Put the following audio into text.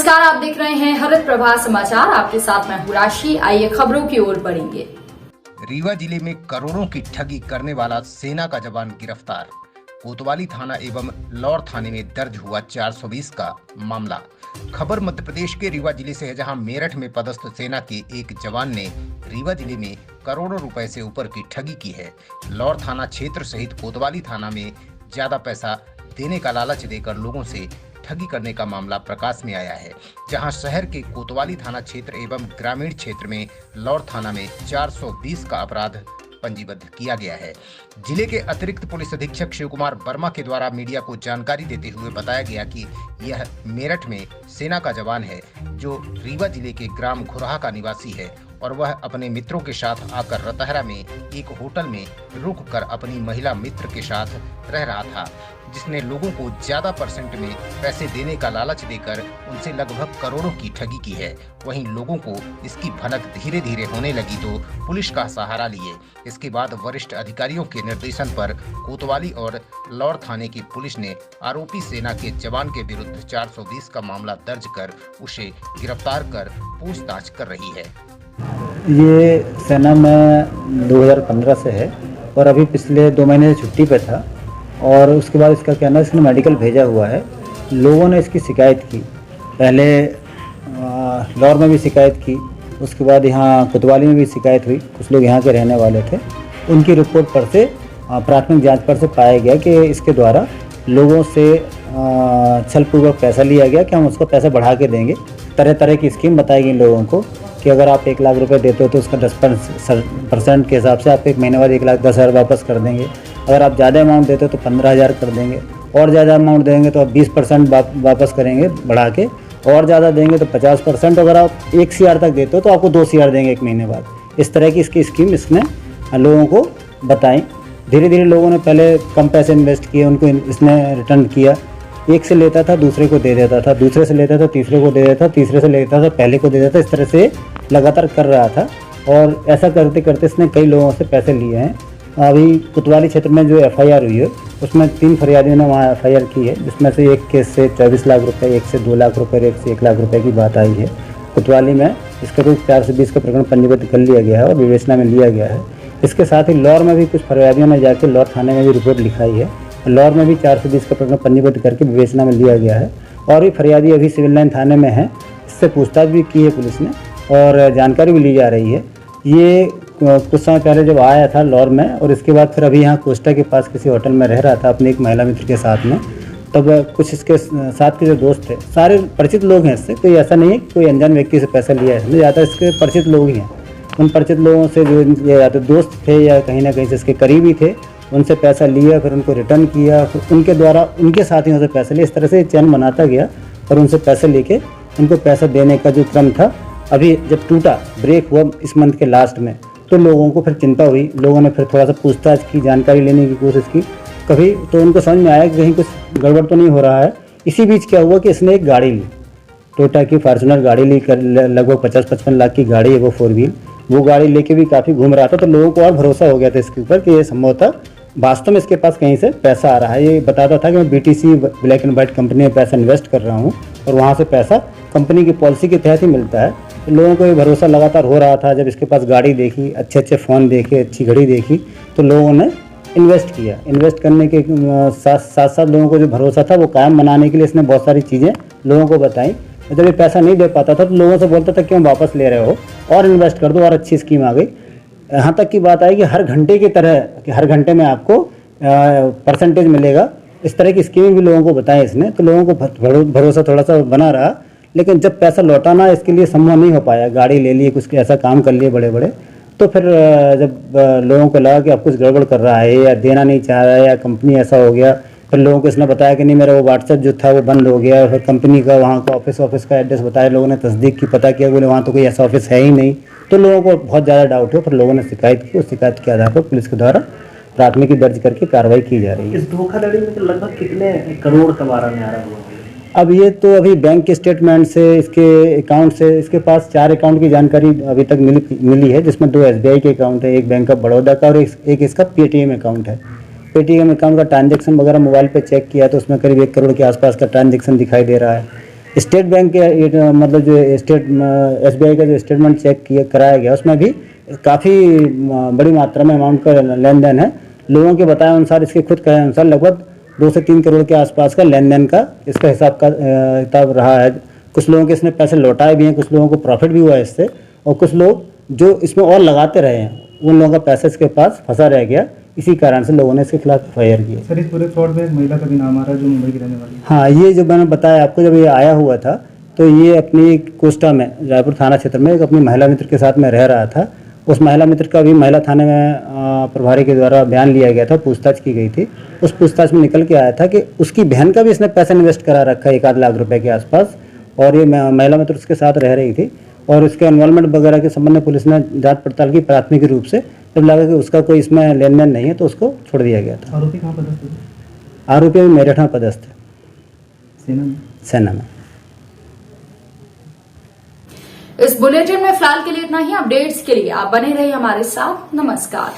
नमस्कार, आप देख रहे हैं हरित प्रभा समाचार। आपके साथ मैं हूं राशि। आइए खबरों की ओर बढ़ेंगे। रीवा जिले में करोड़ों की ठगी करने वाला सेना का जवान गिरफ्तार। कोतवाली थाना एवं लौर थाने में दर्ज हुआ 420 का मामला। खबर मध्य प्रदेश के रीवा जिले से है, जहां मेरठ में पदस्थ सेना के एक जवान ने रीवा जिले में करोड़ों रुपए से ऊपर की ठगी की है। लौर थाना क्षेत्र सहित कोतवाली थाना में ज्यादा पैसा देने का लालच देकर लोगों से ठगी करने का मामला प्रकाश में आया है, जहां शहर के कोतवाली थाना क्षेत्र एवं ग्रामीण क्षेत्र में लौर थाना में 420 का अपराध पंजीबद्ध किया गया है। जिले के अतिरिक्त पुलिस अधीक्षक शिव कुमार वर्मा के द्वारा मीडिया को जानकारी देते हुए बताया गया कि यह मेरठ में सेना का जवान है, जो रीवा जिले के ग्राम घुराहा का निवासी है और वह अपने मित्रों के साथ आकर रतहरा में एक होटल में रुक कर अपनी महिला मित्र के साथ रह रहा था, जिसने लोगों को ज्यादा परसेंट में पैसे देने का लालच देकर उनसे लगभग करोड़ों की ठगी की है। वहीं लोगों को इसकी भनक धीरे धीरे होने लगी तो पुलिस का सहारा लिए। इसके बाद वरिष्ठ अधिकारियों के निर्देशन पर कोतवाली और लौर थाने की पुलिस ने आरोपी सेना के जवान के विरुद्ध 420 का मामला दर्ज कर उसे गिरफ्तार कर पूछताछ कर रही है। ये सेना में 2015 से है और अभी पिछले 2 महीने से छुट्टी पे था और उसके बाद इसका कहना है इसने मेडिकल भेजा हुआ है। लोगों ने इसकी शिकायत की, पहले लौर में भी शिकायत की, उसके बाद यहाँ कोतवाली में भी शिकायत हुई। कुछ लोग यहाँ के रहने वाले थे, उनकी रिपोर्ट पर से प्राथमिक जांच पर से पाया गया कि इसके द्वारा लोगों से छलपूर्वक पैसा लिया गया कि हम उसको पैसा बढ़ा के देंगे। तरह तरह की स्कीम बताई गई लोगों को कि अगर आप 1 लाख रुपए देते हो तो उसका 10% के हिसाब से आप 1 महीने बाद 1,10,000 वापस कर देंगे। अगर आप ज़्यादा अमाउंट देते हो तो 15,000 कर देंगे, और ज़्यादा अमाउंट देंगे तो आप 20% वापस करेंगे बढ़ा के, और ज़्यादा देंगे तो 50%। अगर आप 1 CR तक देते हो तो आपको 2 CR देंगे 1 महीने बाद। इस तरह की इसकी स्कीम इसने लोगों को बताई। धीरे धीरे लोगों ने पहले कम पैसे इन्वेस्ट किए, उनको इसने रिटर्न किया। एक से लेता था दूसरे को दे देता था, दूसरे से लेता था तीसरे को दे देता था, तीसरे से लेता था पहले को दे देता था। इस तरह से लगातार कर रहा था और ऐसा करते करते इसने कई लोगों से पैसे लिए हैं। अभी कोतवाली क्षेत्र में जो FIR हुई है उसमें 3 फरियादियों ने वहाँ FIR की है, जिसमें से एक केस से 24 लाख रुपए, एक से 2 लाख रुपए, एक से 1 लाख रुपए की बात आई है। कोतवाली में इसके तो 420 का प्रकरण पंजीबद्ध कर लिया गया है और विवेचना में लिया गया है। इसके साथ ही लौर में भी कुछ फरियादियों ने जाकर लौर थाने में भी रिपोर्ट लिखाई है। लौर में भी 420 का प्रकरण पंजीबद्ध करके विवेचना में लिया गया है और भी फरियादी अभी सिविल लाइन थाने में है। इससे पूछताछ भी की है पुलिस ने और जानकारी भी ली जा रही है। ये कुछ समय पहले जब आया था लौर में और इसके बाद फिर अभी यहाँ कोस्टा के पास किसी होटल में रह रहा था अपनी एक महिला मित्र के साथ में, तब कुछ इसके साथ के जो दोस्त थे सारे परिचित लोग हैं इससे, कोई ऐसा नहीं है कोई अनजान व्यक्ति से पैसा लिया है, ज़्यादा इसके परिचित लोग ही हैं। उन परिचित लोगों से जो ये या तो दोस्त थे या कहीं ना कहीं से इसके करीबी थे, उनसे पैसा लिया, फिर उनको रिटर्न किया, फिर उनके द्वारा उनके साथियों से पैसे लिए। इस तरह से चैन बनाता गया और उनसे पैसे लेके उनको पैसा देने का जो क्रम था, अभी जब टूटा, ब्रेक हुआ इस मंथ के लास्ट में, तो लोगों को फिर चिंता हुई। लोगों ने फिर थोड़ा सा पूछताछ की, जानकारी लेने की कोशिश की कभी, तो उनको समझ में आया कि कहीं कुछ गड़बड़ तो नहीं हो रहा है। इसी बीच क्या हुआ कि इसने एक गाड़ी ली, टोयोटा की फॉर्च्यूनर गाड़ी ली, लगभग 50-55 लाख की गाड़ी है वो 4 व्हील। वो गाड़ी लेके भी काफ़ी घूम रहा था, तो लोगों को और भरोसा हो गया था इसके ऊपर कि ये संभवतः वास्तव में इसके पास कहीं से पैसा आ रहा है। ये बताता था कि मैं BTC black and white company में पैसा इन्वेस्ट कर रहा हूँ और वहाँ से पैसा कंपनी की पॉलिसी के तहत ही मिलता है। तो लोगों को ये भरोसा लगातार हो रहा था। जब इसके पास गाड़ी देखी, अच्छे फ़ोन देखे, अच्छी घड़ी देखी, तो लोगों ने इन्वेस्ट किया। इन्वेस्ट करने के साथ साथ लोगों को जो भरोसा था वो कायम बनाने के लिए इसने बहुत सारी चीज़ें लोगों को बताई। जब ये पैसा नहीं दे पाता था तो लोगों से बोलता था क्यों वापस ले रहे हो, और इन्वेस्ट कर दो, और अच्छी स्कीम आ गई। यहाँ तक की बात आई कि हर घंटे की तरह कि हर घंटे में आपको परसेंटेज मिलेगा। इस तरह की स्कीम भी लोगों को बताई इसने, तो लोगों को भरोसा थोड़ा सा बना रहा। लेकिन जब पैसा लौटाना इसके लिए संभव नहीं हो पाया, गाड़ी ले लिए, कुछ ऐसा काम कर लिए बड़े बड़े, तो फिर जब लोगों को लगा कि अब कुछ गड़बड़ कर रहा है या देना नहीं चाह रहा है या कंपनी ऐसा हो गया, फिर लोगों को इसने बताया कि नहीं मेरा वो व्हाट्सएप जो था वो बंद हो गया। फिर कंपनी का वहाँ का ऑफिस का एड्रेस बताया, लोगों ने तस्दीक की, पता किया, बोले वहाँ तो कोई ऐसा ऑफिस है ही नहीं। तो लोगों को बहुत ज़्यादा डाउट हो, फिर लोगों ने शिकायत की। उस शिकायत के आधार पर पुलिस के द्वारा प्राथमिकी दर्ज करके कार्रवाई की जा रही है। इस धोखाधड़ी में तो लगभग कितने करोड़ का मारा न्यारा हुआ? अब ये तो अभी बैंक के स्टेटमेंट से, इसके अकाउंट से, इसके पास 4 अकाउंट की जानकारी अभी तक मिली है, जिसमें 2 SBI के अकाउंट है, एक बैंक ऑफ बड़ौदा का और एक इसका पेटीएम अकाउंट है। पेटीएम अकाउंट का ट्रांजैक्शन वगैरह मोबाइल पे चेक किया तो उसमें करीब 1 करोड़ के आसपास का ट्रांजैक्शन दिखाई दे रहा है। स्टेट बैंक के मतलब जो SBI का जो स्टेटमेंट चेक किया कराया गया उसमें भी काफ़ी बड़ी मात्रा में अमाउंट का लेन देन है। लोगों के बताए अनुसार, इसके खुद कहे अनुसार लगभग 2 से 3 करोड़ के आसपास का लेन देन का इसका हिसाब का किताब रहा है। कुछ लोगों के इसने पैसे लौटाए भी हैं, कुछ लोगों को प्रॉफिट भी हुआ है इससे, और कुछ लोग जो इसमें और लगाते रहे हैं उन लोगों का पैसा इसके पास फंसा रह गया। इसी कारण से लोगों ने इसके खिलाफ FIR की है। सर, इस पूरे फ्रॉड में एक महिला का भी नाम आ रहा है जो मुंबई की रहने वाली है। हाँ, ये जो मैंने बताया आपको, जब ये आया हुआ था तो ये अपनी कोस्टा में रायपुर थाना क्षेत्र में एक अपनी महिला मित्र के साथ में रह रहा था। उस महिला मित्र का भी महिला थाने में प्रभारी के द्वारा बयान लिया गया था, पूछताछ की गई थी। उस पूछताछ में निकल के आया था कि उसकी बहन का भी इसने पैसा इन्वेस्ट करा रखा है 1 आध लाख रुपए के आसपास, और ये महिला मित्र उसके साथ रह रही थी। और उसके इन्वॉल्वमेंट वगैरह के संबंध में पुलिस ने जांच पड़ताल की प्राथमिक रूप से। जब लगा कि उसका कोई इसमें लेन देन नहीं है तो उसको छोड़ दिया गया था। आरोपी कहाँ पदस्थ है? आरोपी अभी मेरठ में पदस्थ है, सेना में। इस बुलेटिन में फिलहाल के लिए इतना ही। अपडेट्स के लिए आप बने रहिए हमारे साथ। नमस्कार।